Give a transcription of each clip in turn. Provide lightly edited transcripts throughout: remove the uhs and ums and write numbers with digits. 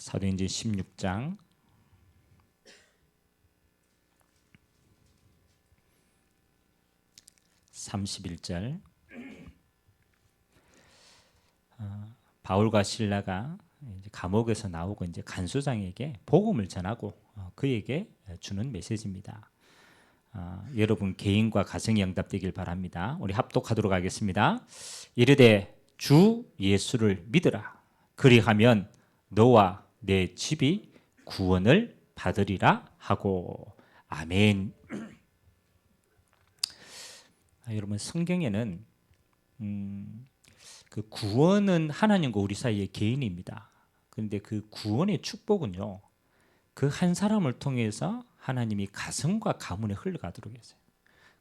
사도행전 16장 31절. 바울과 실라가 이제 감옥에서 나오고 이제 간수장에게 복음을 전하고 그에게 주는 메시지입니다. 여러분 개인과 가정이 응답되길 바랍니다. 우리 합독하도록 하겠습니다. 이르되 주 예수를 믿으라. 그리하면 너와 내 집이 구원을 받으리라 하고. 아멘. 여러분 성경에는 그 구원은 하나님과 우리 사이의 개인입니다. 그런데 그 구원의 축복은요, 그 한 사람을 통해서 하나님이 가정과 가문에 흘러가도록 했어요.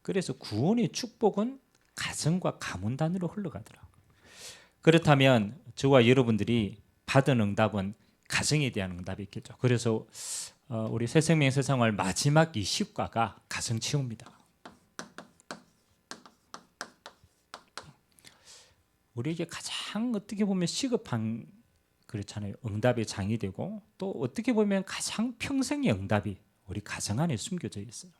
그래서 구원의 축복은 가정과 가문 단위로 흘러가더라고요. 그렇다면 저와 여러분들이 받은 응답은 가정에 대한 응답이겠죠. 그래서 우리 새생명 세상을 마지막 이 시과가 가정치유입니다. 우리에게 가장 어떻게 보면 시급한, 그렇잖아요, 응답의 장이 되고, 또 어떻게 보면 가장 평생의 응답이 우리 가정 안에 숨겨져 있어요.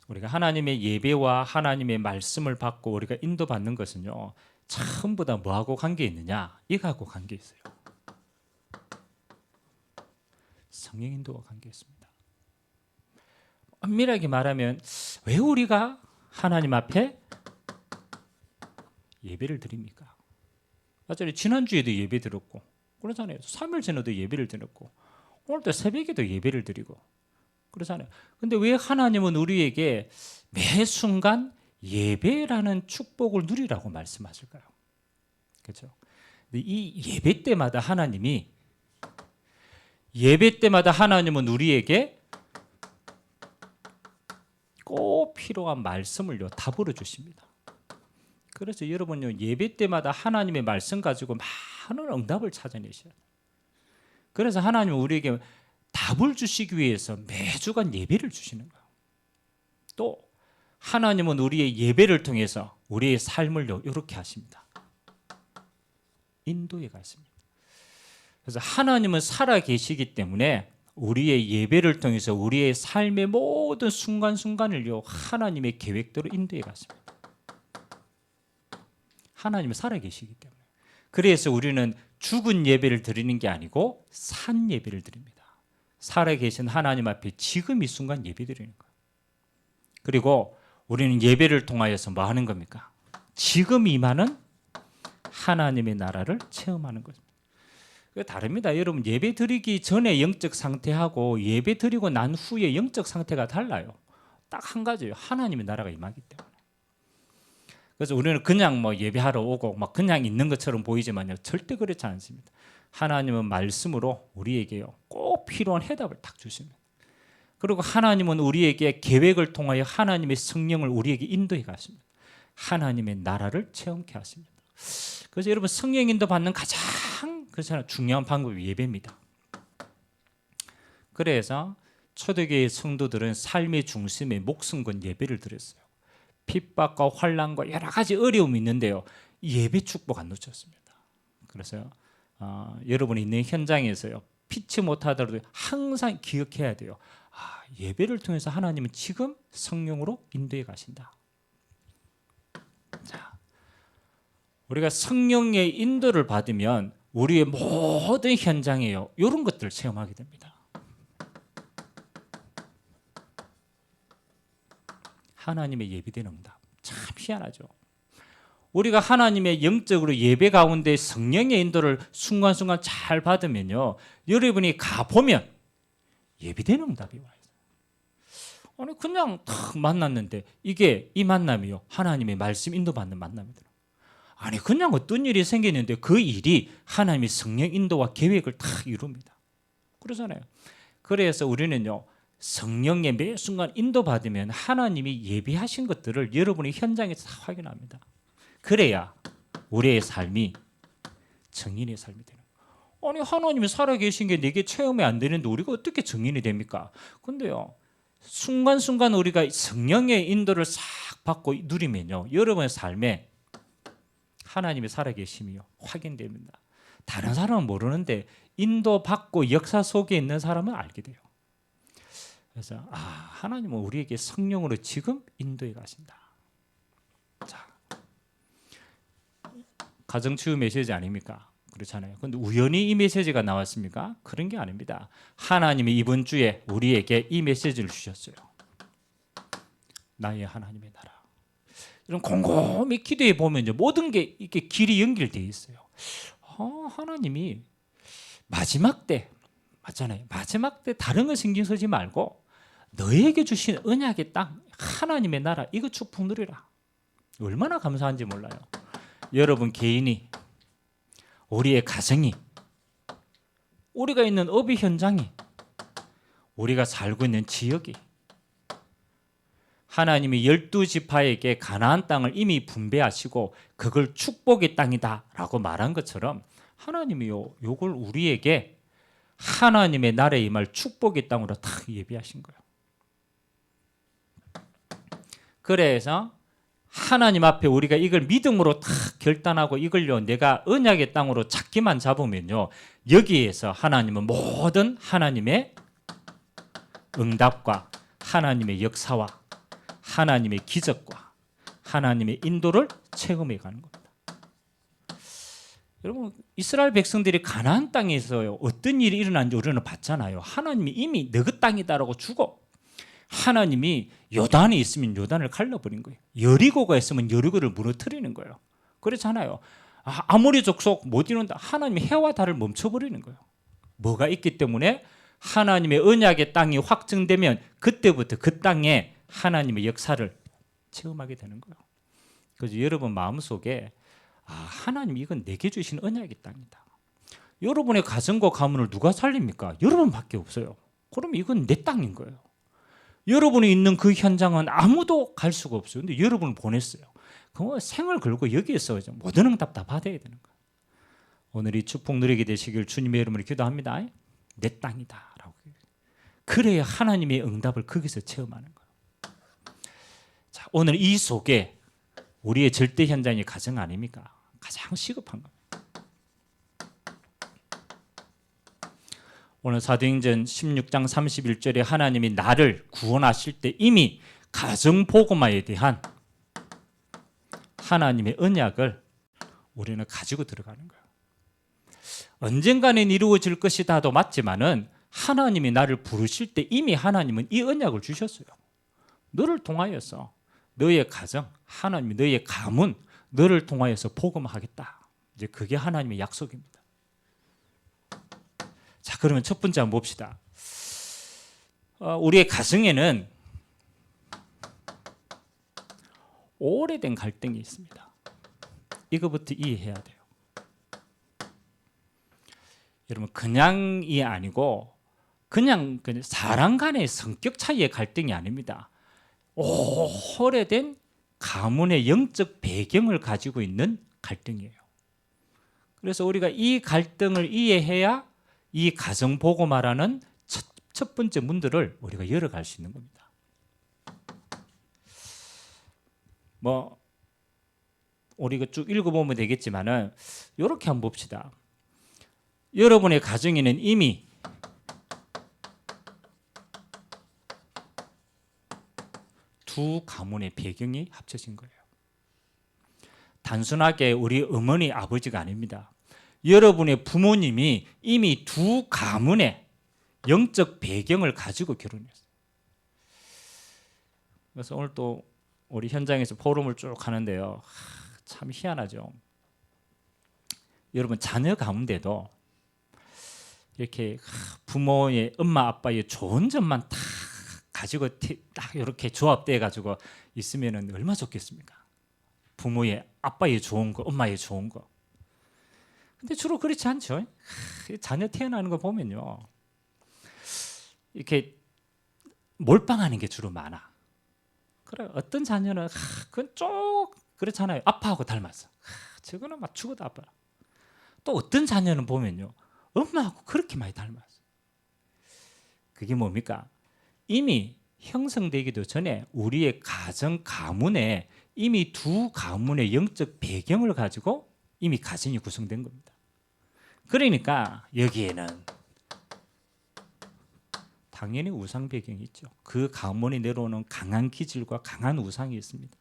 우리가 하나님의 예배와 하나님의 말씀을 받고 우리가 인도받는 것은요, 전부 다 뭐하고 관계 있느냐? 이거하고 관계 있어요. 성령 인도와 관계 있습니다. 엄밀하게 말하면 왜 우리가 하나님 앞에 예배를 드립니까? 맞아요. 지난주에도 예배 드렸고 그러잖아요. 3일 전에도 예배를 드렸고 오늘도 새벽에도 예배를 드리고 그러잖아요. 근데 왜 하나님은 우리에게 매 순간 예배라는 축복을 누리라고 말씀하실까요? 그렇죠? 이 예배 때마다 하나님은 우리에게 꼭 필요한 말씀을요 답으로 주십니다. 그래서 여러분요 예배 때마다 하나님의 말씀 가지고 많은 응답을 찾아내셔야 돼요. 그래서 하나님은 우리에게 답을 주시기 위해서 매주간 예배를 주시는 거예요. 또 하나님은 우리의 예배를 통해서 우리의 삶을 이렇게 하십니다. 인도해 가십니다. 그래서 하나님은 살아 계시기 때문에 우리의 예배를 통해서 우리의 삶의 모든 순간순간을요 하나님의 계획대로 인도해 가십니다. 하나님은 살아 계시기 때문에. 그래서 우리는 죽은 예배를 드리는 게 아니고 산 예배를 드립니다. 살아 계신 하나님 앞에 지금 이 순간 예배 드리는 거예요. 그리고 우리는 예배를 통하여서 뭐 하는 겁니까? 지금 임하는 하나님의 나라를 체험하는 거죠. 다릅니다. 여러분 예배 드리기 전에 영적 상태하고 예배 드리고 난 후에 영적 상태가 달라요. 딱 한 가지예요. 하나님의 나라가 임하기 때문에. 그래서 우리는 그냥 뭐 예배하러 오고 막 그냥 있는 것처럼 보이지만요, 절대 그렇지 않습니다. 하나님은 말씀으로 우리에게요 꼭 필요한 해답을 딱 주십니다. 그리고 하나님은 우리에게 계획을 통하여 하나님의 성령을 우리에게 인도해 가십니다. 하나님의 나라를 체험케 하십니다. 그래서 여러분 성령 인도 받는 가장 중요한 방법이 예배입니다. 그래서 초대교회 성도들은 삶의 중심에 목숨 건 예배를 드렸어요. 핍박과 환난과 여러 가지 어려움이 있는데요, 예배 축복 안 놓쳤습니다. 그래서 여러분이 있는 현장에서요 피치 못하더라도 항상 기억해야 돼요. 예배를 통해서 하나님은 지금 성령으로 인도해 가신다. 자, 우리가 성령의 인도를 받으면 우리의 모든 현장에요 이런 것들을 체험하게 됩니다. 하나님의 예비된 응답. 참 희한하죠. 우리가 하나님의 영적으로 예배 가운데 성령의 인도를 순간순간 잘 받으면요, 여러분이 가보면 예비된 응답이 와요. 아니 그냥 탁 만났는데 이 만남이요 하나님의 말씀 인도받는 만남이더라고요. 아니 그냥 어떤 일이 생겼는데 그 일이 하나님의 성령 인도와 계획을 다 이룹니다. 그러잖아요. 그래서 우리는요 성령의 매 순간 인도받으면 하나님이 예비하신 것들을 여러분의 현장에서 다 확인합니다. 그래야 우리의 삶이 정인의 삶이 되는 거예요. 아니 하나님이 살아계신 게 내게 체험이 안 되는데 우리가 어떻게 정인이 됩니까? 근데요 순간순간 우리가 성령의 인도를 싹 받고 누리면요 여러분의 삶에 하나님의 살아계심이요 확인됩니다. 다른 사람은 모르는데 인도받고 역사 속에 있는 사람은 알게 돼요. 그래서 하나님은 우리에게 성령으로 지금 인도해 가신다. 자, 가정치유 메시지 아닙니까? 그렇잖아요. 그런데 우연히 이 메시지가 나왔습니까? 그런 게 아닙니다. 하나님이 이번 주에 우리에게 이 메시지를 주셨어요. 나의 하나님의 나라. 이런 곰곰이 기도해 보면 모든 게 이렇게 길이 연결되어 있어요. 하나님이 마지막 때 맞잖아요. 마지막 때 다른 거 신경 쓰지 말고 너에게 주신 언약의 땅, 하나님의 나라 이거 축복 누리라. 얼마나 감사한지 몰라요. 여러분 개인이, 우리의 가정이, 우리가 있는 업의 현장이, 우리가 살고 있는 지역이 하나님이 12지파에게 가나안 땅을 이미 분배하시고 그걸 축복의 땅이다라고 말한 것처럼 하나님이 요걸 우리에게 하나님의 나라에 임할 축복의 땅으로 딱 예비하신 거예요. 그래서 하나님 앞에 우리가 이걸 믿음으로 딱 결단하고 이걸요 내가 언약의 땅으로 잡기만 잡으면요 여기에서 하나님은 모든 하나님의 응답과 하나님의 역사와 하나님의 기적과 하나님의 인도를 체험해 가는 겁니다. 여러분 이스라엘 백성들이 가나안 땅에서 어떤 일이 일어난지 우리는 봤잖아요. 하나님이 이미 너희 땅이다라고 주고 하나님이 요단이 있으면 요단을 갈라버린 거예요. 여리고가 있으면 여리고를 무너뜨리는 거예요. 그렇잖아요. 아모리 족속 못 이룬다. 하나님이 해와 달을 멈춰버리는 거예요. 뭐가 있기 때문에 하나님의 언약의 땅이 확증되면 그때부터 그 땅에 하나님의 역사를 체험하게 되는 거예요. 그래서 여러분 마음속에 하나님 이건 내게 주신 언약의 땅이다. 여러분의 가정과 가문을 누가 살립니까? 여러분밖에 없어요. 그럼 이건 내 땅인 거예요. 여러분이 있는 그 현장은 아무도 갈 수가 없어요. 근데 여러분을 보냈어요. 그럼 생을 걸고 여기에서 모든 응답 다 받아야 되는 거예요. 오늘 이 축복 누리게 되시길 주님의 이름으로 기도합니다. 내 땅이다라고. 그래야 하나님의 응답을 거기서 체험하는 거예요. 자, 오늘 이 속에 우리의 절대 현장이 가정 아닙니까? 가장 시급한 겁니다. 오늘 사도행전 16장 31절에 하나님이 나를 구원하실 때 이미 가정복음화에 대한 하나님의 언약을 우리는 가지고 들어가는 거예요. 언젠가는 이루어질 것이다도 맞지만은 하나님이 나를 부르실 때 이미 하나님은 이 언약을 주셨어요. 너를 통하여서 너의 가정, 하나님이 너의 가문, 너를 통하여서 복음하겠다. 이제 그게 하나님의 약속입니다. 자, 그러면 첫 번째 한번 봅시다. 우리의 가정에는 오래된 갈등이 있습니다. 이거부터 이해해야 돼요. 여러분 그냥이 아니고 그냥 사람 간의 성격 차이의 갈등이 아닙니다. 오래된 가문의 영적 배경을 가지고 있는 갈등이에요. 그래서 우리가 이 갈등을 이해해야 이 가정복음화라는 첫 번째 문들을 우리가 열어갈 수 있는 겁니다. 우리가 쭉 읽어보면 되겠지만은 이렇게 한번 봅시다. 여러분의 가정에는 이미 두 가문의 배경이 합쳐진 거예요. 단순하게 우리 어머니, 아버지가 아닙니다. 여러분의 부모님이 이미 두 가문의 영적 배경을 가지고 결혼했어요. 그래서 오늘 또 우리 현장에서 포럼을 쭉 하는데요. 참 희한하죠. 여러분 자녀 가운데도 이렇게 부모의 엄마 아빠의 좋은 점만 다 가지고 딱 이렇게 조합돼 가지고 있으면은 얼마나 좋겠습니까? 부모의 아빠의 좋은 거, 엄마의 좋은 거. 근데 주로 그렇지 않죠. 자녀 태어나는 거 보면요, 이렇게 몰빵하는 게 주로 많아. 그래 어떤 자녀는 그건 쭉 그렇잖아요. 아빠하고 닮았어. 저거는 막 죽어도 아빠. 또 어떤 자녀는 보면요, 엄마하고 그렇게 많이 닮았어. 그게 뭡니까? 이미 형성되기도 전에 우리의 가정 가문에 이미 두 가문의 영적 배경을 가지고 이미 가정이 구성된 겁니다. 그러니까 여기에는 당연히 우상 배경이 있죠. 그 가문이 내려오는 강한 기질과 강한 우상이 있습니다.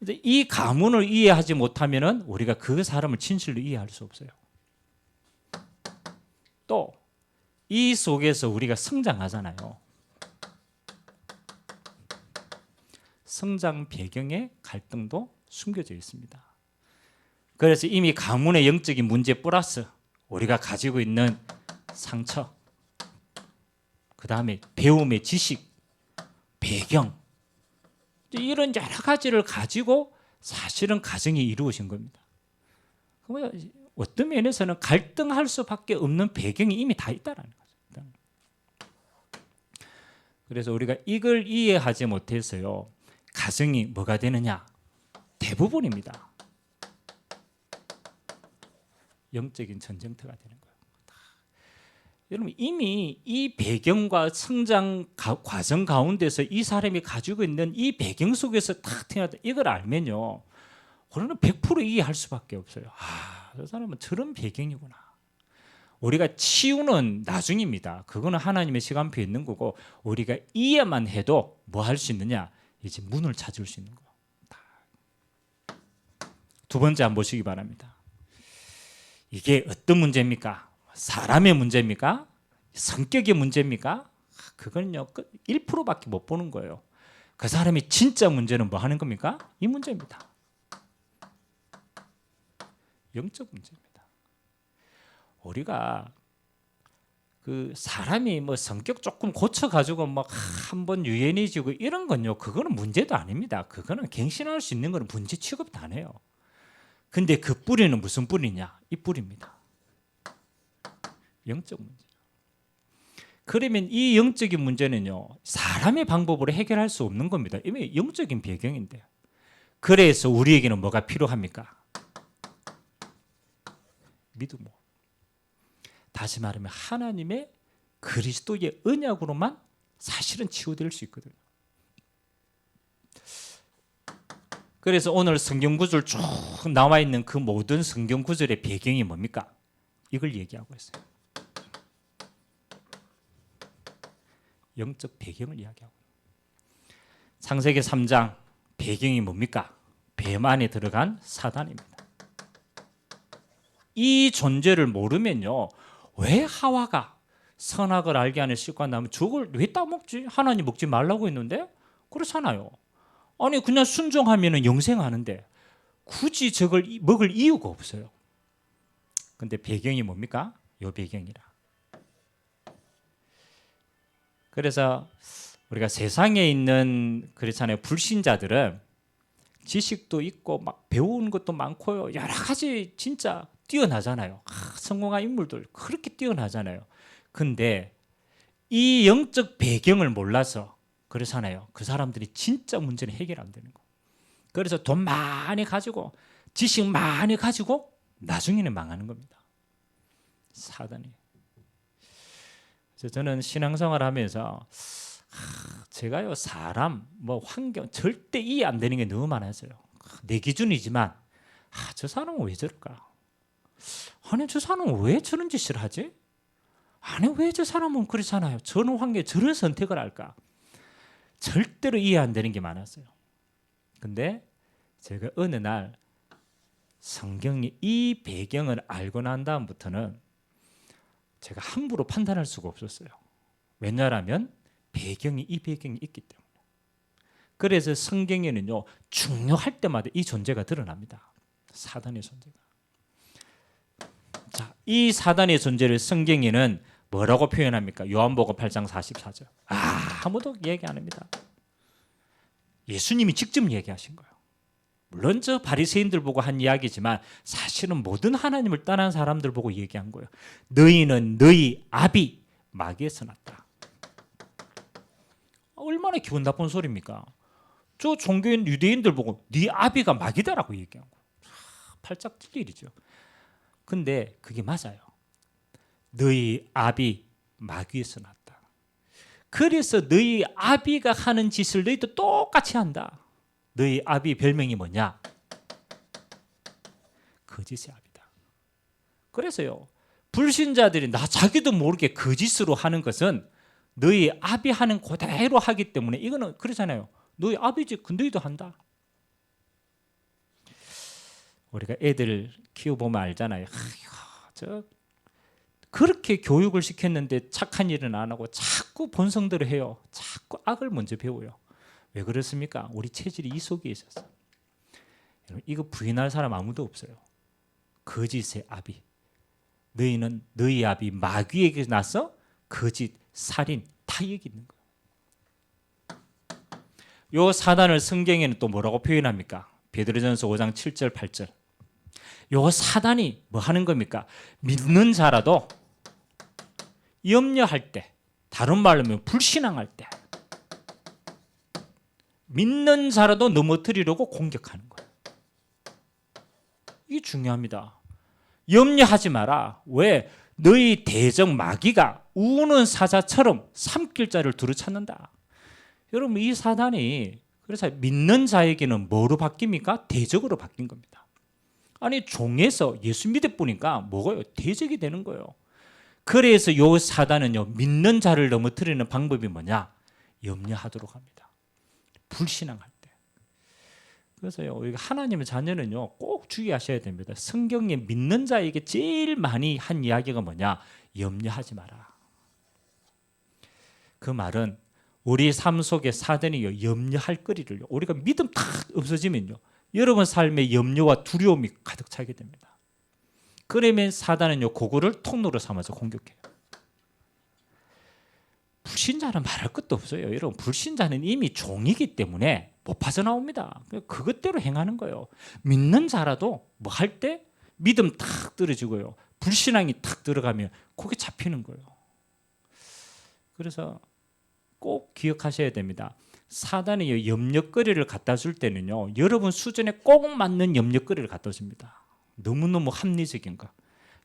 이제 이 가문을 이해하지 못하면은 우리가 그 사람을 진실로 이해할 수 없어요. 또 이 속에서 우리가 성장하잖아요. 성장 배경에 갈등도 숨겨져 있습니다. 그래서 이미 가문의 영적인 문제 플러스 우리가 가지고 있는 상처, 그 다음에 배움의 지식, 배경, 이런 여러 가지를 가지고 사실은 가정이 이루어진 겁니다. 어떤 면에서는 갈등할 수밖에 없는 배경이 이미 다 있다라는 거죠. 그래서 우리가 이걸 이해하지 못해서요, 가정이 뭐가 되느냐? 대부분입니다. 영적인 전쟁터가 되는 거예요. 여러분, 이미 이 배경과 성장 과정 가운데서 이 사람이 가지고 있는 이 배경 속에서 탁 태어났다, 이걸 알면요, 우리는 100% 이해할 수밖에 없어요. 저 사람은 저런 배경이구나. 우리가 치유는 나중입니다. 그거는 하나님의 시간표에 있는 거고, 우리가 이해만 해도 뭐 할 수 있느냐? 이제 문을 찾을 수 있는 거예요. 두 번째 한번 보시기 바랍니다. 이게 어떤 문제입니까? 사람의 문제입니까? 성격의 문제입니까? 그건요, 1%밖에 못 보는 거예요. 그 사람의 진짜 문제는 뭐 하는 겁니까? 이 문제입니다. 영적 문제입니다. 우리가 그 사람이 뭐 성격 조금 고쳐가지고 막 한번 유연해지고 이런 건요, 그거는 문제도 아닙니다. 그거는 갱신할 수 있는 거는 문제 취급도 안 해요. 근데 그 뿌리는 무슨 뿌리냐? 이 뿌리입니다. 영적 문제. 그러면 이 영적인 문제는요, 사람의 방법으로 해결할 수 없는 겁니다. 이미 영적인 배경인데. 그래서 우리에게는 뭐가 필요합니까? 믿음. 다시 말하면 하나님의 그리스도의 언약으로만 사실은 치유될 수 있거든요. 그래서 오늘 성경 구절 쭉 나와 있는 그 모든 성경 구절의 배경이 뭡니까? 이걸 얘기하고 있어요. 영적 배경을 이야기하고. 창세기 3장 배경이 뭡니까? 뱀 안에 들어간 사단입니다. 이 존재를 모르면요, 왜 하와가 선악을 알게 하는 실과 나면 저걸 왜 따먹지? 하나님 먹지 말라고 했는데? 그렇잖아요. 아니 그냥 순종하면 영생하는데 굳이 저걸 먹을 이유가 없어요. 근데 배경이 뭡니까? 요 배경이라. 그래서 우리가 세상에 있는, 그렇잖아요, 불신자들은 지식도 있고 막 배운 것도 많고요, 여러 가지 진짜 뛰어나잖아요. 성공한 인물들 그렇게 뛰어나잖아요. 근데 이 영적 배경을 몰라서 그렇잖아요. 그 사람들이 진짜 문제는 해결 안 되는 거. 그래서 돈 많이 가지고 지식 많이 가지고 나중에는 망하는 겁니다. 사단이. 그래서 저는 신앙생활 하면서 제가요, 사람 뭐 환경 절대 이해 안 되는 게 너무 많았어요. 내 기준이지만 저 사람은 왜 저럴까? 아니 저 사람은 왜 저런 짓을 하지? 아니 왜 저 사람은 그렇잖아요. 저런 환경에 저런 선택을 할까? 절대로 이해 안 되는 게 많았어요. 근데 제가 어느 날 성경이 이 배경을 알고 난 다음부터는 제가 함부로 판단할 수가 없었어요. 왜냐하면 배경이, 이 배경이 있기 때문에. 그래서 성경에는요, 중요할 때마다 이 존재가 드러납니다. 사단의 존재가. 자, 이 사단의 존재를 성경에는 뭐라고 표현합니까? 요한복음 8장 44절. 아무도 얘기 안 합니다. 예수님이 직접 얘기하신 거예요. 물론 저 바리새인들 보고 한 이야기지만 사실은 모든 하나님을 떠난 사람들 보고 얘기한 거예요. 너희는 너희 아비 마귀에서 났다. 얼마나 기분 나쁜 소리입니까? 저 종교인 유대인들 보고 네 아비가 마귀다라고 얘기한 거예요. 팔짝 뛸 일이죠. 근데 그게 맞아요. 너희 아비 마귀에서 났다. 그래서 너희 아비가 하는 짓을 너희도 똑같이 한다. 너희 아비 별명이 뭐냐? 거짓의 아비다. 그래서요, 불신자들이 나 자기도 모르게 거짓으로 하는 것은 너희 아비 하는 그대로 하기 때문에 이거는 그렇잖아요. 너희 아비지 너희도 한다. 우리가 애들 키워보면 알잖아요. 저 그렇게 교육을 시켰는데 착한 일은 안 하고 자꾸 본성대로 해요. 자꾸 악을 먼저 배워요. 왜 그렇습니까? 우리 체질이 이 속에 있었어. 이거 부인할 사람 아무도 없어요. 거짓의 아비. 너희는 너희 아비 마귀에게 나서 거짓, 살인 다 여기 있는 거예요. 요 사단을 성경에는 또 뭐라고 표현합니까? 베드로전서 5장 7절 8절. 요 사단이 뭐 하는 겁니까? 믿는 자라도 염려할 때, 다른 말로 하면 불신앙할 때 믿는 자라도 넘어뜨리려고 공격하는 거예요. 이게 중요합니다. 염려하지 마라. 왜? 너희 대적 마귀가 우는 사자처럼 삼킬 자를 두루 찾는다. 여러분, 이 사단이 그래서 믿는 자에게는 뭐로 바뀝니까? 대적으로 바뀐 겁니다. 아니, 종에서 예수 믿어 보니까 뭐가요? 대적이 되는 거예요. 그래서 요 사단은요, 믿는 자를 넘어뜨리는 방법이 뭐냐? 염려하도록 합니다. 불신앙할 때. 그래서요, 하나님의 자녀는요, 꼭 주의하셔야 됩니다. 성경에 믿는 자에게 제일 많이 한 이야기가 뭐냐? 염려하지 마라. 그 말은 우리 삶 속에 사단이 염려할 거리를 우리가 믿음 딱 없어지면요, 여러분 삶에 염려와 두려움이 가득 차게 됩니다. 그러면 사단은요, 그거를 통로로 삼아서 공격해요. 불신자는 말할 것도 없어요. 여러분, 불신자는 이미 종이기 때문에 못 빠져나옵니다. 그것대로 행하는 거예요. 믿는 자라도 뭐 할 때 믿음 탁 떨어지고요, 불신앙이 탁 들어가면 그게 잡히는 거예요. 그래서 꼭 기억하셔야 됩니다. 사단이 염려거리를 갖다 줄 때는요, 여러분 수준에 꼭 맞는 염려거리를 갖다 줍니다. 너무너무 합리적인 거,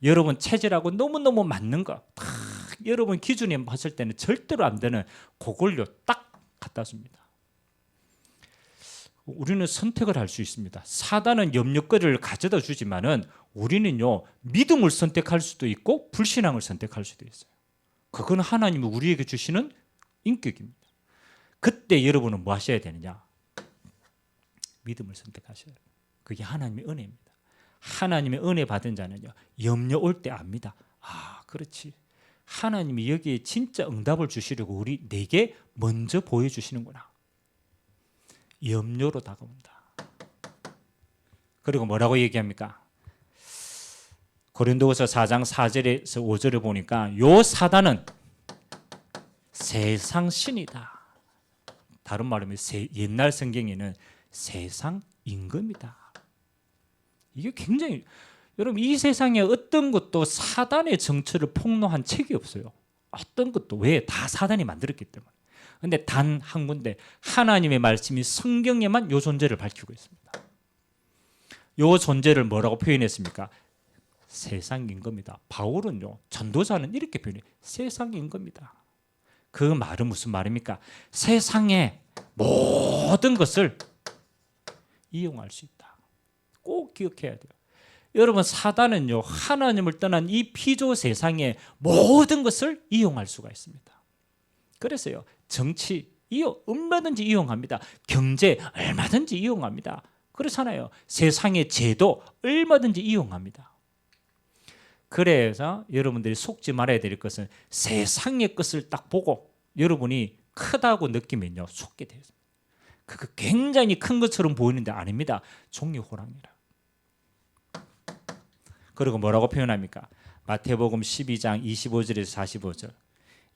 여러분 체질하고 너무너무 맞는 거, 딱 여러분 기준에 봤을 때는 절대로 안 되는 그걸요 딱 갖다 줍니다. 우리는 선택을 할 수 있습니다. 사단은 염려거리를 가져다 주지만은 우리는요, 믿음을 선택할 수도 있고 불신앙을 선택할 수도 있어요. 그건 하나님이 우리에게 주시는 인격입니다. 그때 여러분은 뭐 하셔야 되느냐? 믿음을 선택하셔야 돼요. 그게 하나님의 은혜입니다. 하나님의 은혜 받은 자는요, 염려 올 때 압니다. 아, 그렇지. 하나님이 여기에 진짜 응답을 주시려고 내게 먼저 보여주시는구나. 염려로 다가온다. 그리고 뭐라고 얘기합니까? 고린도후서 4장 4절에서 5절을 보니까 요 사단은 세상 신이다. 다른 말로 하면 옛날 성경에는 세상 임금이다. 이게 굉장히, 여러분, 이 세상에 어떤 것도 사단의 정체를 폭로한 책이 없어요. 어떤 것도. 왜? 다 사단이 만들었기 때문에. 그런데 단 한 군데 하나님의 말씀이 성경에만 요 존재를 밝히고 있습니다. 요 존재를 뭐라고 표현했습니까? 세상 임금이다. 바울은요, 전도자는 이렇게 표현해요. 세상 임금이다. 그 말은 무슨 말입니까? 세상의 모든 것을 이용할 수 있다. 꼭 기억해야 돼요. 여러분, 사단은요, 하나님을 떠난 이 피조 세상의 모든 것을 이용할 수가 있습니다. 그래서요, 정치 얼마든지 이용합니다. 경제 얼마든지 이용합니다. 그렇잖아요. 세상의 제도 얼마든지 이용합니다. 그래서 여러분들이 속지 말아야 될 것은 세상의 것을 딱 보고 여러분이 크다고 느끼면요, 속게 돼요. 그거 굉장히 큰 것처럼 보이는데 아닙니다. 종이 호랑이라. 그리고 뭐라고 표현합니까? 마태복음 12장 25절에서 45절.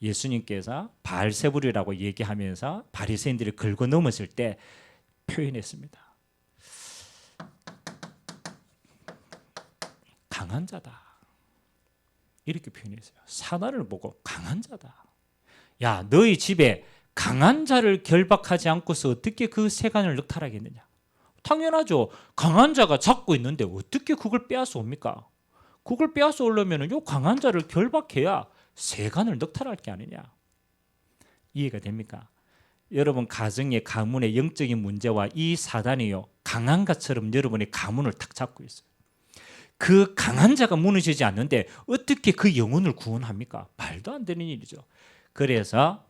예수님께서 바알세불이라고 얘기하면서 바리새인들이 긁어 넘었을 때 표현했습니다. 강한 자다. 이렇게 표현했어요. 사단을 보고 강한 자다. 야, 너희 집에 강한 자를 결박하지 않고서 어떻게 그 세간을 늑탈하겠느냐? 당연하죠. 강한 자가 잡고 있는데 어떻게 그걸 빼앗아 옵니까? 그걸 빼앗아 오려면 요 강한 자를 결박해야 세간을 늑탈할 게 아니냐? 이해가 됩니까? 여러분 가정의 가문의 영적인 문제와 이 사단이요 강한 것처럼 여러분의 가문을 탁 잡고 있어요. 그 강한 자가 무너지지 않는데 어떻게 그 영혼을 구원합니까? 말도 안 되는 일이죠. 그래서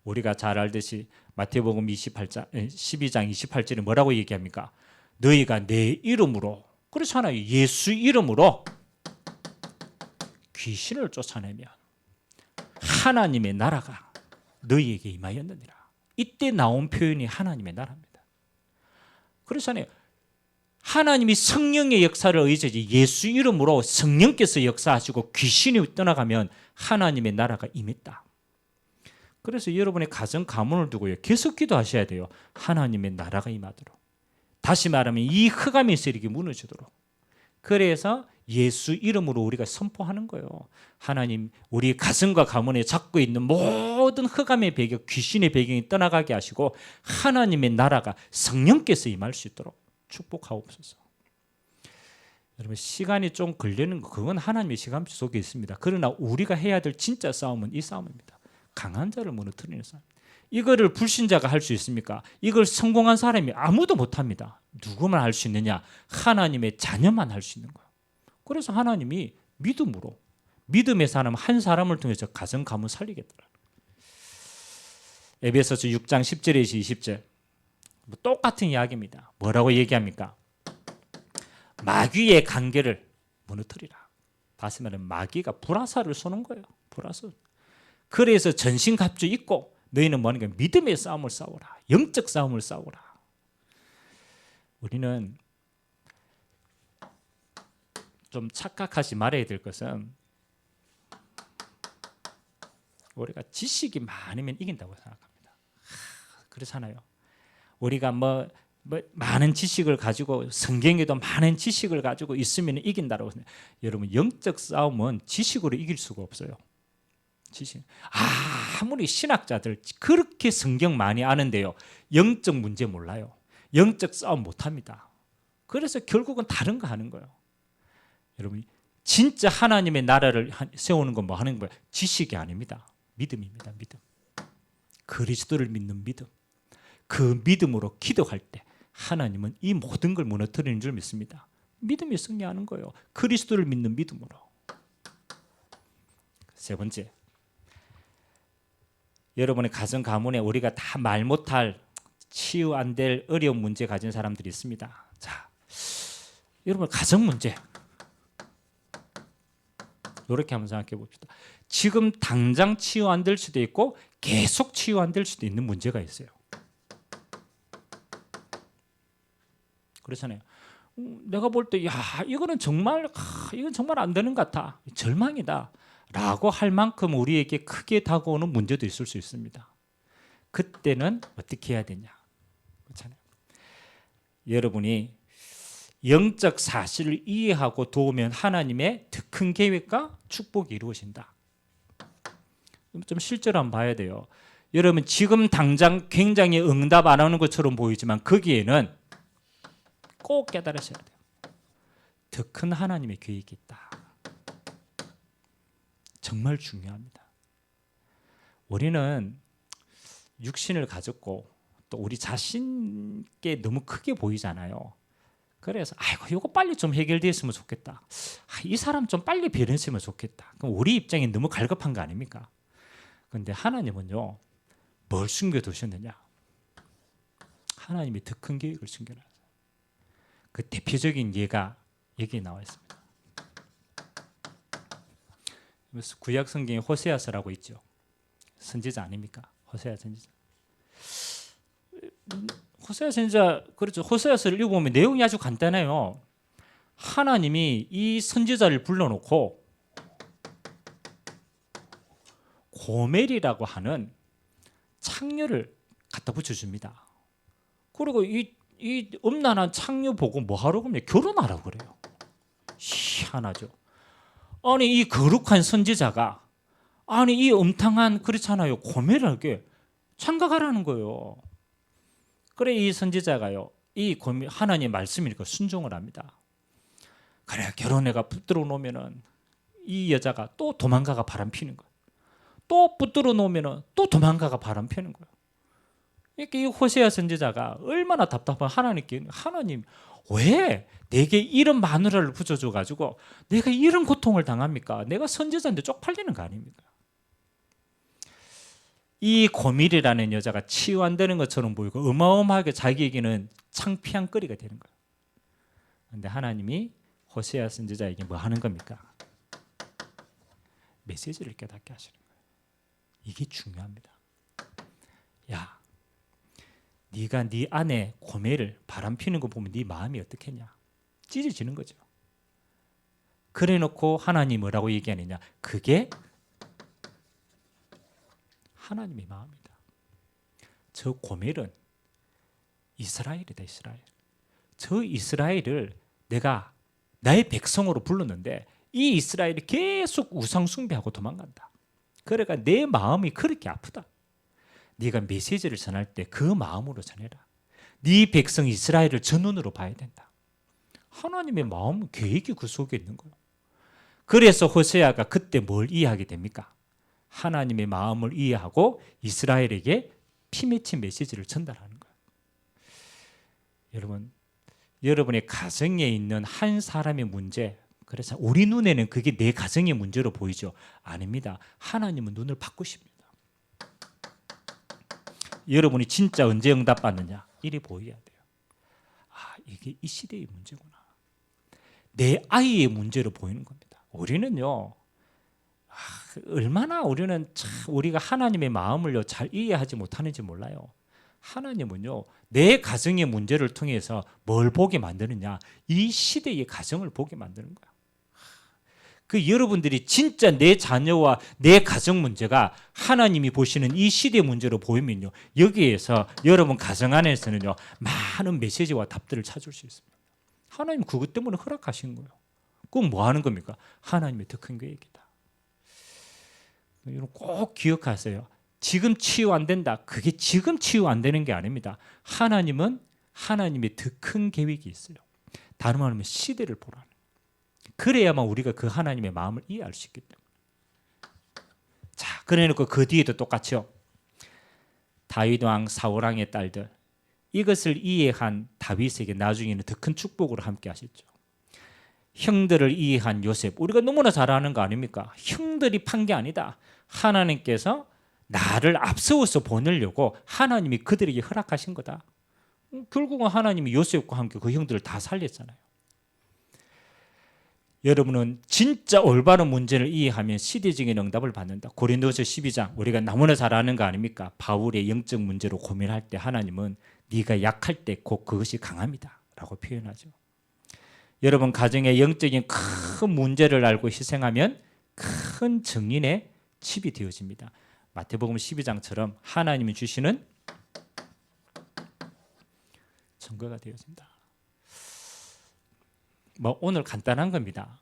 우리가 잘 알듯이 마태복음 12장 28절에 뭐라고 얘기합니까? 너희가 내 이름으로, 그렇잖아요. 예수 이름으로 귀신을 쫓아내면 하나님의 나라가 너희에게 임하였느니라. 이때 나온 표현이 하나님의 나라입니다. 그렇잖아요. 하나님이 성령의 역사를 의지하지 예수 이름으로 성령께서 역사하시고 귀신이 떠나가면 하나님의 나라가 임했다. 그래서 여러분의 가정 가문을 두고요 계속 기도하셔야 돼요. 하나님의 나라가 임하도록. 다시 말하면 이 흑암의 세력이 무너지도록. 그래서 예수 이름으로 우리가 선포하는 거예요. 하나님 우리 가정과 가문에 잡고 있는 모든 흑암의 배경, 귀신의 배경이 떠나가게 하시고 하나님의 나라가 성령께서 임할 수 있도록 축복하옵소서. 여러분 시간이 좀 걸리는 거 그건 하나님의 시간 속에 있습니다. 그러나 우리가 해야 될 진짜 싸움은 이 싸움입니다. 강한 자를 무너뜨리는 싸움. 이거를 불신자가 할 수 있습니까? 이걸 성공한 사람이 아무도 못합니다. 누구만 할 수 있느냐? 하나님의 자녀만 할 수 있는 거예요. 그래서 하나님이 믿음으로 믿음의 사람 한 사람을 통해서 가정 가문 살리겠더라. 에베소서 6장 10절에서 20절 똑같은 이야기입니다. 뭐라고 얘기합니까? 마귀의 관계를 무너뜨리라. 다시 말하면 마귀가 불화살을 쏘는 거예요. 불화살. 그래서 전신갑주 입고 너희는 뭐하니까 믿음의 싸움을 싸워라. 영적 싸움을 싸워라. 우리는 좀 착각하지 말아야 될 것은 우리가 지식이 많으면 이긴다고 생각합니다. 그렇잖아요. 우리가 많은 지식을 가지고 성경에도 많은 지식을 가지고 있으면 이긴다라고 생각해요. 여러분 영적 싸움은 지식으로 이길 수가 없어요. 지식. 아무리 신학자들 그렇게 성경 많이 아는데요. 영적 문제 몰라요. 영적 싸움 못합니다. 그래서 결국은 다른 거 하는 거예요. 여러분 진짜 하나님의 나라를 세우는 건 뭐 하는 거예요? 지식이 아닙니다. 믿음입니다. 믿음. 그리스도를 믿는 믿음. 그 믿음으로 기도할 때 하나님은 이 모든 걸 무너뜨리는 줄 믿습니다. 믿음이 승리하는 거예요. 그리스도를 믿는 믿음으로. 세 번째, 여러분의 가정 가문에 우리가 다 말 못할 치유 안 될 어려운 문제 가진 사람들이 있습니다. 자, 여러분 가정 문제 이렇게 한번 생각해 봅시다. 지금 당장 치유 안 될 수도 있고 계속 치유 안 될 수도 있는 문제가 있어요. 그렇잖아요. 내가 볼 때 이거는 정말 이건 정말 안 되는 것 같아. 절망이다. 라고 할 만큼 우리에게 크게 다가오는 문제도 있을 수 있습니다. 그때는 어떻게 해야 되냐? 그렇잖아요. 여러분이 영적 사실을 이해하고 도우면 하나님의 더 큰 계획과 축복이 이루어진다. 좀 실제로 한번 봐야 돼요. 여러분 지금 당장 굉장히 응답 안 하는 것처럼 보이지만 거기에는 꼭 깨달으셔야 돼요. 더 큰 하나님의 계획이 있다. 정말 중요합니다. 우리는 육신을 가졌고 또 우리 자신께 너무 크게 보이잖아요. 그래서 이거 빨리 좀 해결됐으면 좋겠다. 이 사람 좀 빨리 변했으면 좋겠다. 그럼 우리 입장이 너무 갈급한 거 아닙니까? 그런데 하나님은요. 뭘 숨겨두셨느냐? 하나님이 더 큰 계획을 숨겨놨어요. 그 대표적인 예가 여기에 나와 있습니다. 구약 성경에 호세아서라고 있죠. 선지자 아닙니까? 호세아 선지자. 호세아 선지자 그렇죠. 호세아서를 읽어보면 내용이 아주 간단해요. 하나님이 이 선지자를 불러놓고 고멜이라고 하는 창녀를 갖다 붙여줍니다. 그리고 이 음란한 창녀 보고 뭐 하라고 하면 결혼하라고 그래요. 희한하죠. 아니 이 거룩한 선지자가 이 음탕한 그렇잖아요. 고멜에게 창각하라는 거예요. 그래 이 선지자가요. 이 하나님의 말씀이니까 순종을 합니다. 그래 결혼해가 붙들어 놓으면은 이 여자가 또 도망가가 바람 피는 거예요. 또 붙들어 놓으면은 또 도망가가 바람 피는 거예요. 이렇게 이 호세아 선지자가 얼마나 답답한 하나님께 하나님 왜 내게 이런 마누라를 붙여줘 가지고 내가 이런 고통을 당합니까? 내가 선지자인데 쪽팔리는 거 아닙니까? 이 고밀이라는 여자가 치유 안 되는 것처럼 보이고 어마어마하게 자기에게는 창피한 거리가 되는 거예요. 그런데 하나님이 호세아 선지자에게 뭐 하는 겁니까? 메시지를 깨닫게 하시는 거예요. 이게 중요합니다. 야, 네가 네 안에 고멜을 바람피는 거 보면 네 마음이 어떻겠냐? 찢어지는 거죠. 그래놓고 하나님이 뭐라고 얘기하느냐? 그게 하나님의 마음이다. 저 고멜은 이스라엘이다. 이스라엘. 저 이스라엘을 내가 나의 백성으로 불렀는데 이 이스라엘이 계속 우상 숭배하고 도망간다. 그러니까 내 마음이 그렇게 아프다. 네가 메시지를 전할 때 그 마음으로 전해라. 네 백성 이스라엘을 저 눈으로 봐야 된다. 하나님의 마음 계획이 그 속에 있는 거예요. 그래서 호세아가 그때 뭘 이해하게 됩니까? 하나님의 마음을 이해하고 이스라엘에게 피 맺힌 메시지를 전달하는 거예요. 여러분, 여러분의 가정에 있는 한 사람의 문제, 그래서 우리 눈에는 그게 내 가정의 문제로 보이죠. 아닙니다. 하나님은 눈을 바꾸십니다. 여러분이 진짜 언제 응답받느냐? 이리 보여야 돼요. 아, 이게 이 시대의 문제구나. 내 아이의 문제로 보이는 겁니다. 우리는요, 얼마나 우리는 참 우리가 하나님의 마음을요 잘 이해하지 못하는지 몰라요. 하나님은요 내 가정의 문제를 통해서 뭘 보게 만드느냐? 이 시대의 가정을 보게 만드는 거야. 그 여러분들이 진짜 내 자녀와 내 가정 문제가 하나님이 보시는 이 시대 문제로 보이면요, 여기에서 여러분 가정 안에서는요 많은 메시지와 답들을 찾을 수 있습니다. 하나님 그것 때문에 허락하신 거예요. 꼭 뭐 하는 겁니까? 하나님의 더 큰 계획이다. 여러분 꼭 기억하세요. 지금 치유 안 된다. 그게 지금 치유 안 되는 게 아닙니다. 하나님은 하나님의 더 큰 계획이 있어요. 다른 말하면 시대를 보라는. 그래야만 우리가 그 하나님의 마음을 이해할 수 있기 때문에. 자, 그래놓고 그 뒤에도 똑같죠. 다윗 왕, 사울 왕의 딸들, 이것을 이해한 다윗에게 나중에는 더 큰 축복으로 함께 하셨죠. 형들을 이해한 요셉, 우리가 너무나 잘 아는 거 아닙니까? 형들이 판 게 아니다. 하나님께서 나를 앞세워서 보내려고 하나님이 그들에게 허락하신 거다. 결국은 하나님이 요셉과 함께 그 형들을 다 살렸잖아요. 여러분은 진짜 올바른 문제를 이해하면 시대적인 응답을 받는다. 고린도서 12장 우리가 너무나 잘 아는 거 아닙니까? 바울의 영적 문제로 고민할 때 하나님은 네가 약할 때 곧 그것이 강합니다 라고 표현하죠. 여러분 가정의 영적인 큰 문제를 알고 희생하면 큰 증인의 칩이 되어집니다. 마태복음 12장처럼 하나님이 주시는 증거가 되어진다. 뭐 오늘 간단한 겁니다.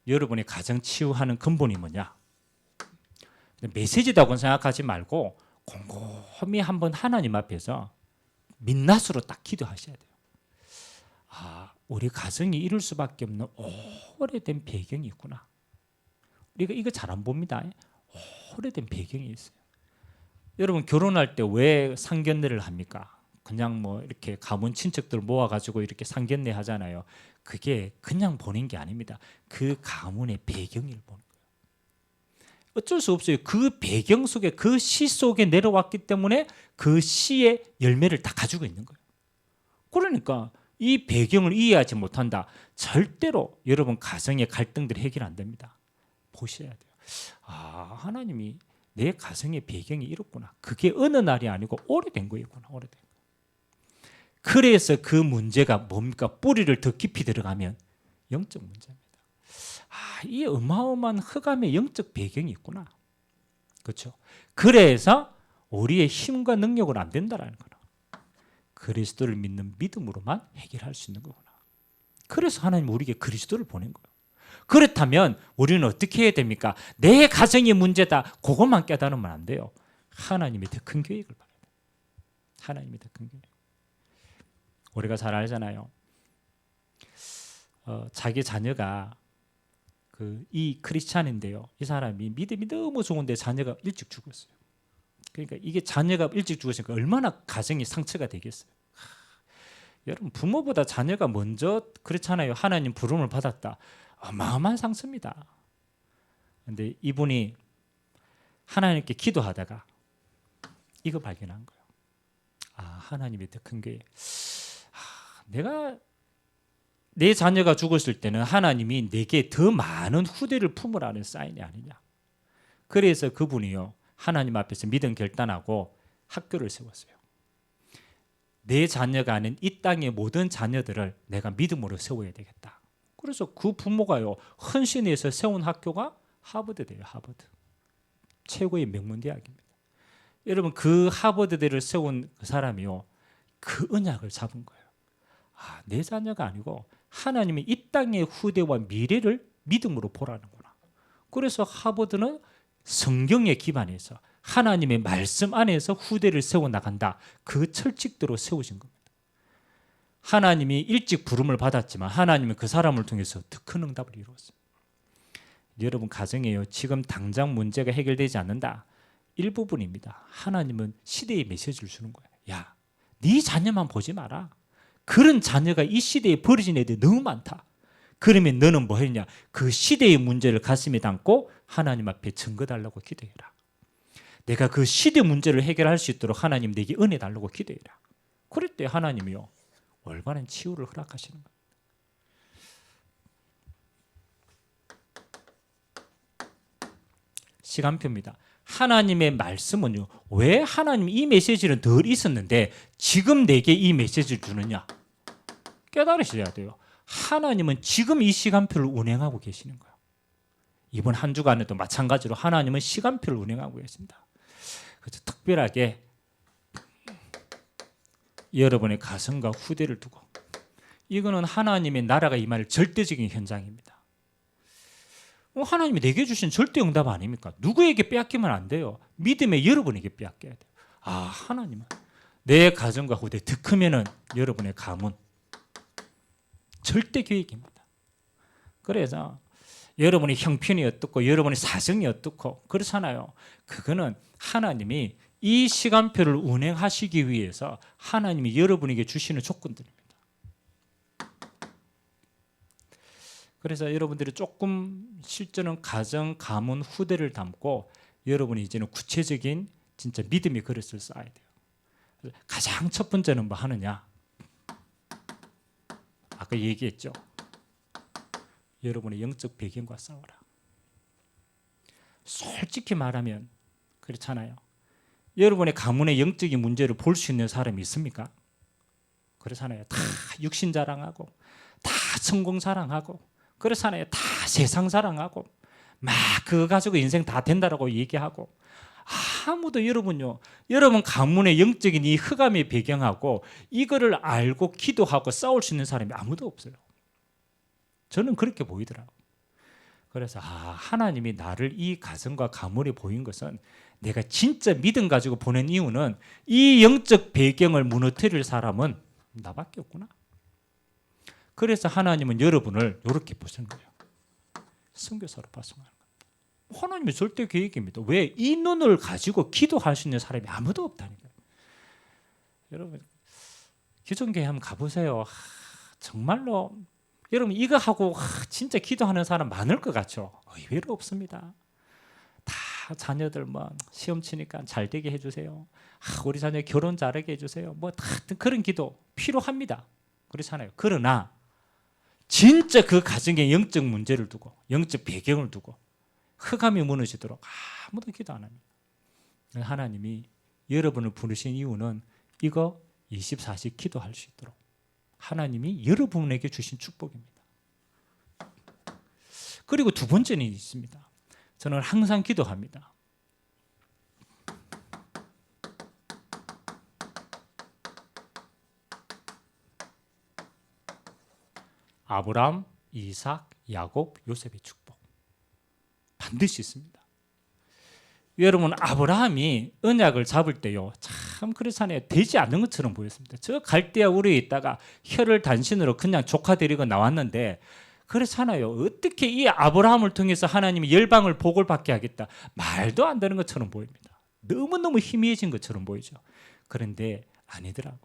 여러분의 가정 치유하는 근본이 뭐냐? 메시지다고 생각하지 말고 곰곰이 한번 하나님 앞에서 민낯으로 딱 기도하셔야 돼요. 아, 우리 가정이 이럴 수밖에 없는 오래된 배경이 있구나. 우리가 이거 잘 안 봅니다. 오래된 배경이 있어요. 여러분 결혼할 때 왜 상견례를 합니까? 그냥 뭐 이렇게 가문 친척들 모아가지고 이렇게 상견례 하잖아요. 그게 그냥 보는 게 아닙니다. 그 가문의 배경을 보는 거예요. 어쩔 수 없어요. 그 배경 속에 그 씨 속에 내려왔기 때문에 그 씨의 열매를 다 가지고 있는 거예요. 그러니까 이 배경을 이해하지 못한다. 절대로 여러분 가정의 갈등들이 해결 안 됩니다. 보셔야 돼요. 아, 하나님이 내 가정의 배경이 이렇구나. 그게 어느 날이 아니고 오래된 거였구나. 오래된 거. 그래서 그 문제가 뭡니까? 뿌리를 더 깊이 들어가면 영적 문제입니다. 아, 이 어마어마한 흑암의 영적 배경이 있구나. 그렇죠? 그래서 우리의 힘과 능력은 안 된다라는 거나. 그리스도를 믿는 믿음으로만 해결할 수 있는 거구나. 그래서 하나님 우리에게 그리스도를 보낸 거예요. 그렇다면 우리는 어떻게 해야 됩니까? 내 가정이 문제다. 그것만 깨달으면 안 돼요. 하나님의 더 큰 계획을 봐야 돼요. 하나님의 더 큰 계획. 우리가 잘 알잖아요. 자기 자녀가 이 크리스찬인데요. 이 사람이 믿음이 너무 좋은데 자녀가 일찍 죽었어요. 그러니까 이게 자녀가 일찍 죽었으니까 얼마나 가정이 상처가 되겠어요. 여러분 부모보다 자녀가 먼저 그렇잖아요. 하나님 부름을 받았다. 어마어마한 상처입니다. 그런데 이분이 하나님께 기도하다가 이거 발견한 거예요. 하나님의 더 큰 게 내가 내 자녀가 죽었을 때는 하나님이 내게 더 많은 후대를 품으라는 사인이 아니냐. 그래서 그분이요 하나님 앞에서 믿음 결단하고 학교를 세웠어요. 내 자녀가 아닌 이 땅의 모든 자녀들을 내가 믿음으로 세워야 되겠다. 그래서 그 부모가요 헌신해서 세운 학교가 하버드대요. 하버드 최고의 명문대학입니다. 여러분 그 하버드대를 세운 그 사람이요 그 언약을 잡은 거예요. 내 자녀가 아니고 하나님이 이 땅의 후대와 미래를 믿음으로 보라는구나. 그래서 하버드는 성경에 기반해서 하나님의 말씀 안에서 후대를 세워나간다. 그 철칙대로 세우신 겁니다. 하나님이 일찍 부름을 받았지만 하나님은 그 사람을 통해서 더 큰 응답을 이루었어요. 여러분 가정에요 지금 당장 문제가 해결되지 않는다. 일부분입니다. 하나님은 시대의 메시지를 주는 거예요. 야, 네 자녀만 보지 마라. 그런 자녀가 이 시대에 버려진 애들이 너무 많다. 그러면 너는 뭐 했냐? 그 시대의 문제를 가슴에 담고 하나님 앞에 증거달라고 기도해라. 내가 그 시대 문제를 해결할 수 있도록 하나님 내게 은혜 달라고 기도해라. 그럴 때 하나님이요 올바른 치유를 허락하시는 거예요. 시간표입니다. 하나님의 말씀은요 왜 하나님이 이 메시지는 덜 있었는데 지금 내게 이 메시지를 주느냐 깨달으셔야 돼요. 하나님은 지금 이 시간표를 운행하고 계시는 거예요. 이번 한 주간에도 마찬가지로 하나님은 시간표를 운행하고 계십니다. 그래서 특별하게 여러분의 가정과 후대를 두고 이거는 하나님의 나라가 임할 절대적인 현장입니다. 하나님이 내게 주신 절대 응답 아닙니까? 누구에게 빼앗기면 안 돼요. 믿음에 여러분에게 빼앗겨야 돼요. 하나님은 내 가정과 후대 더 크면은 여러분의 가문 절대 계획입니다. 그래서 여러분의 형편이 어떻고 여러분의 사정이 어떻고 그렇잖아요. 그거는 하나님이 이 시간표를 운행하시기 위해서 하나님이 여러분에게 주시는 조건들입니다. 그래서 여러분들이 조금 실제는 가정, 가문, 후대를 담고 여러분이 이제는 구체적인 진짜 믿음의 그릇을 쌓아야 돼요. 가장 첫 번째는 뭐 하느냐? 아까 얘기했죠. 여러분의 영적 배경과 싸워라. 솔직히 말하면 그렇잖아요. 여러분의 가문의 영적인 문제를 볼 수 있는 사람이 있습니까? 그렇잖아요. 다 육신 자랑하고 다 성공 자랑하고 그렇잖아요. 다 세상 자랑하고 막 그거 가지고 인생 다 된다라고 얘기하고 아무도 여러분요. 여러분 가문의 영적인 이 흑암의 배경하고 이거를 알고 기도하고 싸울 수 있는 사람이 아무도 없어요. 저는 그렇게 보이더라고요. 그래서 하나님이 나를 이 가정과 가문에 보인 것은 내가 진짜 믿음 가지고 보낸 이유는 이 영적 배경을 무너뜨릴 사람은 나밖에 없구나. 그래서 하나님은 여러분을 이렇게 보신 거예요. 선교사로 파송하는 거예요. 하나님의 절대 계획입니다. 왜? 이 눈을 가지고 기도할 수 있는 사람이 아무도 없다니까요. 여러분 기존교회 한번 가보세요. 정말로 여러분 이거 하고 진짜 기도하는 사람 많을 것 같죠? 의외로 없습니다. 다 자녀들 뭐 시험 치니까 잘 되게 해주세요. 우리 자녀 결혼 잘하게 해주세요. 뭐 다 그런 기도 필요합니다. 그렇잖아요. 그러나 진짜 그 가정의 영적 문제를 두고 영적 배경을 두고 흑암이 무너지도록 아무도 기도 안 합니다. 하나님이 여러분을 부르신 이유는 이거 24시 기도할 수 있도록 하나님이 여러분에게 주신 축복입니다. 그리고 두 번째는 있습니다. 저는 항상 기도합니다. 아브라함, 이삭, 야곱, 요셉의 축복 반드시 있습니다. 여러분 아브라함이 언약을 잡을 때요 참 그렇잖아요. 되지 않는 것처럼 보였습니다. 저 갈대아 우리에 있다가 혀를 단신으로 그냥 조카 데리고 나왔는데 그렇잖아요. 어떻게 이 아브라함을 통해서 하나님이 열방을 복을 받게 하겠다. 말도 안 되는 것처럼 보입니다. 너무너무 희미해진 것처럼 보이죠. 그런데 아니더라고.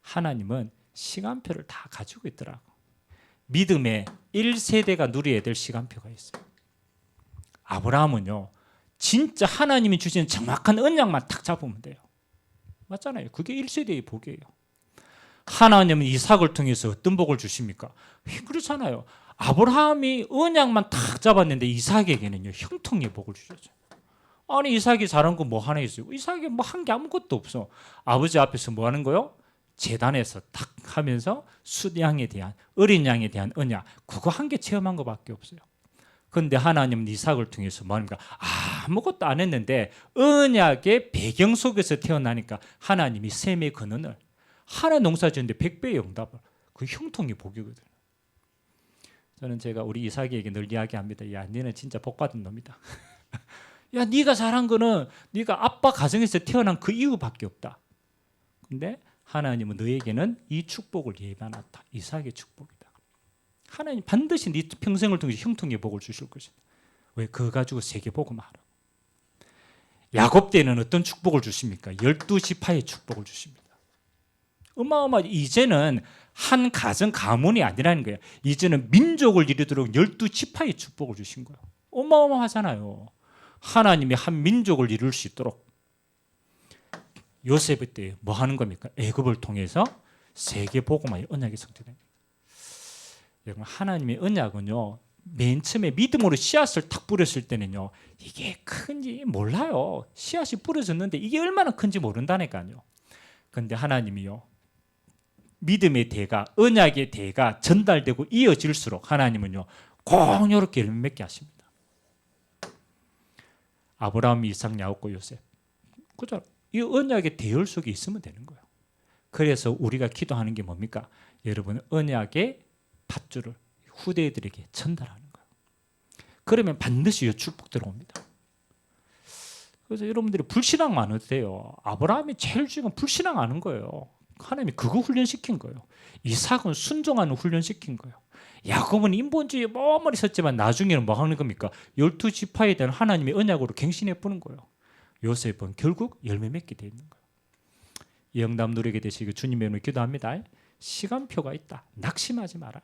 하나님은 시간표를 다 가지고 있더라고. 믿음의 1세대가 누려야 될 시간표가 있어요. 아브라함은요, 진짜 하나님이 주시는 정확한 언약만 탁 잡으면 돼요. 맞잖아요. 그게 1세대의 복이에요. 하나님은 이삭을 통해서 어떤 복을 주십니까? 그렇잖아요. 아브라함이 언약만 탁 잡았는데 이삭에게는요, 형통의 복을 주셨죠. 아니, 이삭이 잘한 거 뭐 하나 있어요? 이삭이 뭐 한 게 아무것도 없어. 아버지 앞에서 뭐 하는 거요? 제단에서 탁 하면서 숫양에 대한, 어린 양에 대한 언약, 그거 한 개 체험한 것밖에 없어요. 그런데 하나님은 이삭을 통해서 뭐 합니까? 아무것도 안 했는데 언약의 배경 속에서 태어나니까 하나님이 셈의 근원을, 하나 농사 지었는데 100배의 응답을, 그 형통의 복이거든요. 저는 제가 우리 이삭에게 늘 이야기합니다. 야, 너는 진짜 복 받은 놈이다. 야, 네가 잘한 거는 네가 아빠 가정에서 태어난 그 이유밖에 없다. 근데 하나님은 너에게는 이 축복을 예비해놨다. 이삭의 축복이다. 하나님 반드시 네 평생을 통해서 형통의 복을 주실 것이다. 왜? 그거 가지고 세계 복음하라. 야곱 때는 어떤 축복을 주십니까? 12지파의 축복을 주십니다. 어마어마하게 이제는 한 가정 가문이 아니라는 거예요. 이제는 민족을 이루도록 12지파의 축복을 주신 거예요. 어마어마하잖아요. 하나님이 한 민족을 이룰 수 있도록. 요셉 때 뭐 하는 겁니까? 애굽을 통해서 세계 복음화의 언약이 성취됩니다. 여러분, 하나님의 언약은요, 맨 처음에 믿음으로 씨앗을 탁 뿌렸을 때는요, 이게 큰지 몰라요. 씨앗이 뿌려졌는데 이게 얼마나 큰지 모른다니까요. 그런데 하나님이요, 믿음의 대가, 언약의 대가 전달되고 이어질수록 하나님은요, 꼭 이렇게 열매 맺게 하십니다. 아브라함, 이삭, 야곱, 요셉. 그죠? 이 언약의 대열 속에 있으면 되는 거예요. 그래서 우리가 기도하는 게 뭡니까? 여러분, 언약의 밧줄을 후대들에게 전달하는 거예요. 그러면 반드시 이 축복 들어옵니다. 그래서 여러분들이 불신앙 많아도 돼요. 아브라함이 제일 중요한 불신앙 하는 거예요. 하나님이 그거 훈련시킨 거예요. 이삭은 순종하는 훈련시킨 거예요. 야곱은 인본주의에 머물러 있었지만 나중에는 뭐 하는 겁니까? 12지파에 대한 하나님의 언약으로 갱신해 보는 거예요. 요셉은 결국 열매 맺게 되어 있는 거예요. 이 응답 누리게 되시길 주님의 이름으로 기도합니다. 시간표가 있다. 낙심하지 마라.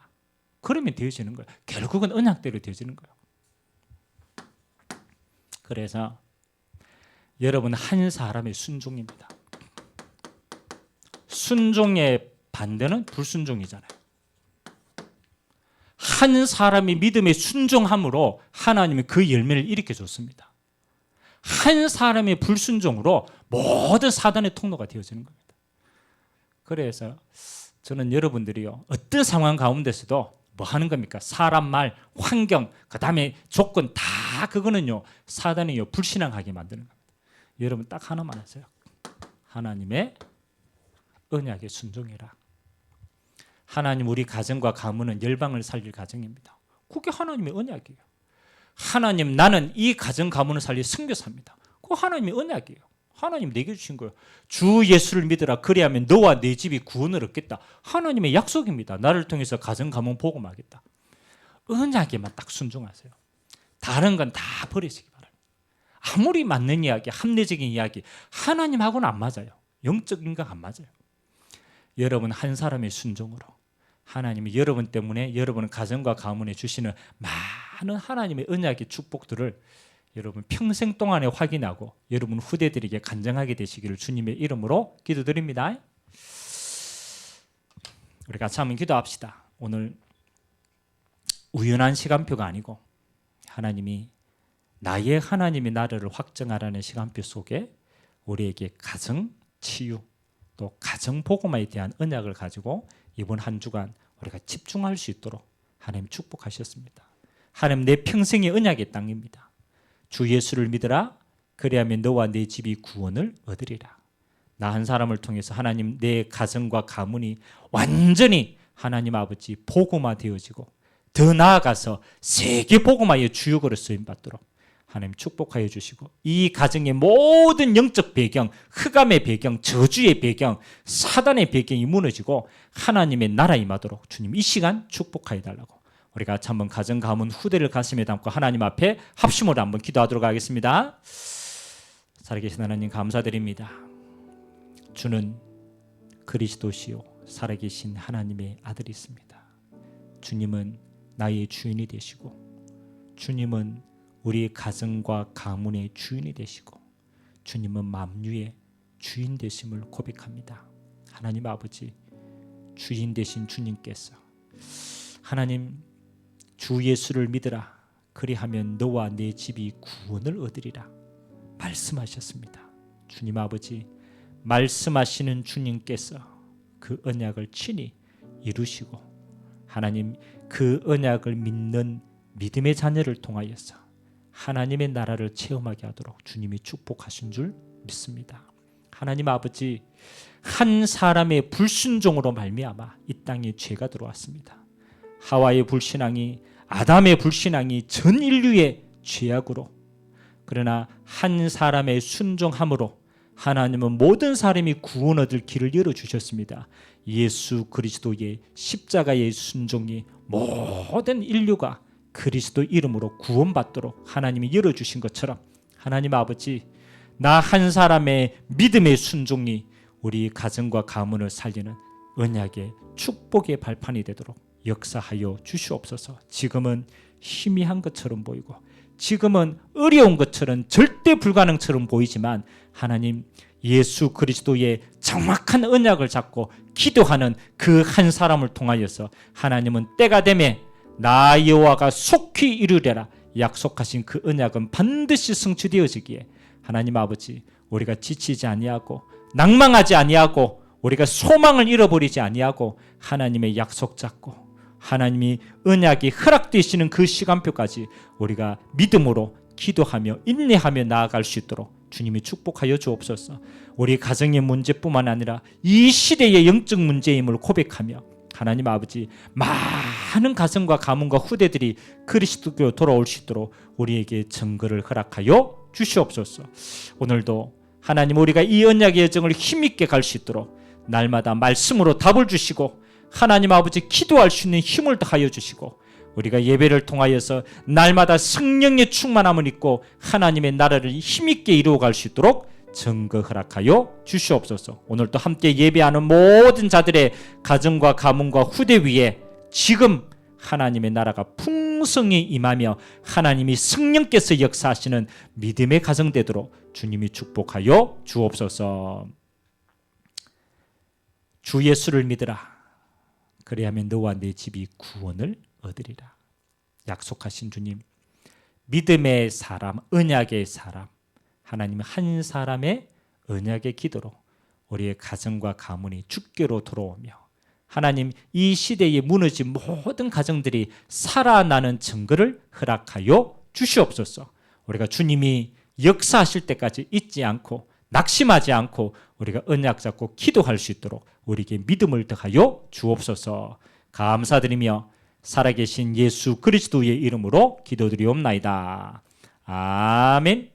그러면 되어지는 거예요. 결국은 언약대로 되어지는 거예요. 그래서 여러분, 한 사람의 순종입니다. 순종의 반대는 불순종이잖아요. 한 사람이 믿음에 순종함으로 하나님이 그 열매를 일으켜 줬습니다. 한 사람의 불순종으로 모든 사단의 통로가 되어지는 겁니다. 그래서 저는 여러분들이요, 어떤 상황 가운데서도 뭐 하는 겁니까? 사람 말, 환경, 그 다음에 조건 다 그거는요, 사단이요, 불신앙하게 만드는 겁니다. 여러분 딱 하나만 하세요. 하나님의 언약에 순종해라. 하나님, 우리 가정과 가문은 열방을 살릴 가정입니다. 그게 하나님의 언약이에요. 하나님, 나는 이 가정 가문을 살릴 선교사입니다. 그거 하나님의 언약이에요. 하나님 내게 주신 거예요. 주 예수를 믿으라. 그리하면 너와 내 집이 구원을 얻겠다. 하나님의 약속입니다. 나를 통해서 가정 가문 복음하겠다. 언약에만 딱 순종하세요. 다른 건 다 버리시기 바랍니다. 아무리 맞는 이야기, 합리적인 이야기, 하나님하고는 안 맞아요. 영적 인각 안 맞아요. 여러분 한 사람의 순종으로 하나님이 여러분 때문에 여러분 가정과 가문에 주시는 많은 하나님의 언약의 축복들을 여러분 평생 동안에 확인하고 여러분 후대들에게 간증하게 되시기를 주님의 이름으로 기도드립니다. 우리 같이 한번 기도합시다. 오늘 우연한 시간표가 아니고 하나님이 나의 하나님의 나라를 확정하라는 시간표 속에 우리에게 가정 치유 또 가정 복음화에 대한 언약을 가지고 이번 한 주간 우리가 집중할 수 있도록 하나님 축복하셨습니다. 하나님, 내 평생의 언약의 땅입니다. 주 예수를 믿으라. 그리하면 너와 내 집이 구원을 얻으리라. 나 한 사람을 통해서 하나님, 내 가정과 가문이 완전히 하나님 아버지 복음화 되어지고 더 나아가서 세계 복음화의 주역으로 쓰임받도록 하나님 축복하여 주시고, 이 가정의 모든 영적 배경, 흑암의 배경, 저주의 배경, 사단의 배경이 무너지고 하나님의 나라 임하도록 주님 이 시간 축복하여 달라고 우리가 같이 한번 가정 가문 후대를 가슴에 담고 하나님 앞에 합심으로 한번 기도하도록 하겠습니다. 살아계신 하나님 감사드립니다. 주는 그리스도시요 살아계신 하나님의 아들이 있습니다. 주님은 나의 주인이 되시고, 주님은 우리의 가정과 가문의 주인이 되시고, 주님은 만유의 주인 되심을 고백합니다. 하나님 아버지, 주인 되신 주님께서 하나님 주 예수를 믿으라, 그리하면 너와 내 집이 구원을 얻으리라 말씀하셨습니다. 주님 아버지, 말씀하시는 주님께서 그 언약을 친히 이루시고, 하나님 그 언약을 믿는 믿음의 자녀를 통하여서 하나님의 나라를 체험하게 하도록 주님이 축복하신 줄 믿습니다. 하나님 아버지, 한 사람의 불순종으로 말미암아 이 땅에 죄가 들어왔습니다. 하와의 불신앙이, 아담의 불신앙이 전 인류의 죄악으로, 그러나 한 사람의 순종함으로 하나님은 모든 사람이 구원 얻을 길을 열어주셨습니다. 예수 그리스도의 십자가의 순종이 모든 인류가 그리스도 이름으로 구원받도록 하나님이 열어주신 것처럼, 하나님 아버지, 나 한 사람의 믿음의 순종이 우리 가정과 가문을 살리는 언약의 축복의 발판이 되도록 역사하여 주시옵소서. 지금은 희미한 것처럼 보이고, 지금은 어려운 것처럼, 절대 불가능처럼 보이지만, 하나님 예수 그리스도의 정확한 언약을 잡고 기도하는 그 한 사람을 통하여서 하나님은 때가 되매 나 여호와가 속히 이루리라 약속하신 그 언약은 반드시 성취되어지기에, 하나님 아버지, 우리가 지치지 아니하고 낭망하지 아니하고 우리가 소망을 잃어버리지 아니하고 하나님의 약속 잡고 하나님이 언약이 허락되시는 그 시간표까지 우리가 믿음으로 기도하며 인내하며 나아갈 수 있도록 주님이 축복하여 주옵소서. 우리 가정의 문제뿐만 아니라 이 시대의 영적 문제임을 고백하며, 하나님 아버지, 많은 가정과 가문과 후대들이 그리스도로 돌아올 수 있도록 우리에게 증거를 허락하여 주시옵소서. 오늘도 하나님, 우리가 이 언약의 여정을 힘있게 갈 수 있도록 날마다 말씀으로 답을 주시고, 하나님 아버지, 기도할 수 있는 힘을 더하여 주시고, 우리가 예배를 통하여서 날마다 성령의 충만함을 입고 하나님의 나라를 힘있게 이루어갈 수 있도록 증거 허락하여 주시옵소서. 오늘도 함께 예배하는 모든 자들의 가정과 가문과 후대 위에 지금 하나님의 나라가 풍성히 임하며 하나님이 성령께서 역사하시는 믿음의 가정 되도록 주님이 축복하여 주옵소서. 주 예수를 믿으라, 그리하면 너와 내 집이 구원을 얻으리라 약속하신 주님, 믿음의 사람, 언약의 사람, 하나님 한 사람의 언약의 기도로 우리의 가정과 가문이 주께로 돌아오며, 하나님 이 시대에 무너진 모든 가정들이 살아나는 증거를 허락하여 주시옵소서. 우리가 주님이 역사하실 때까지 잊지 않고 낙심하지 않고 우리가 언약 잡고 기도할 수 있도록 우리에게 믿음을 더하여 주옵소서. 감사드리며 살아계신 예수 그리스도의 이름으로 기도드리옵나이다. 아멘.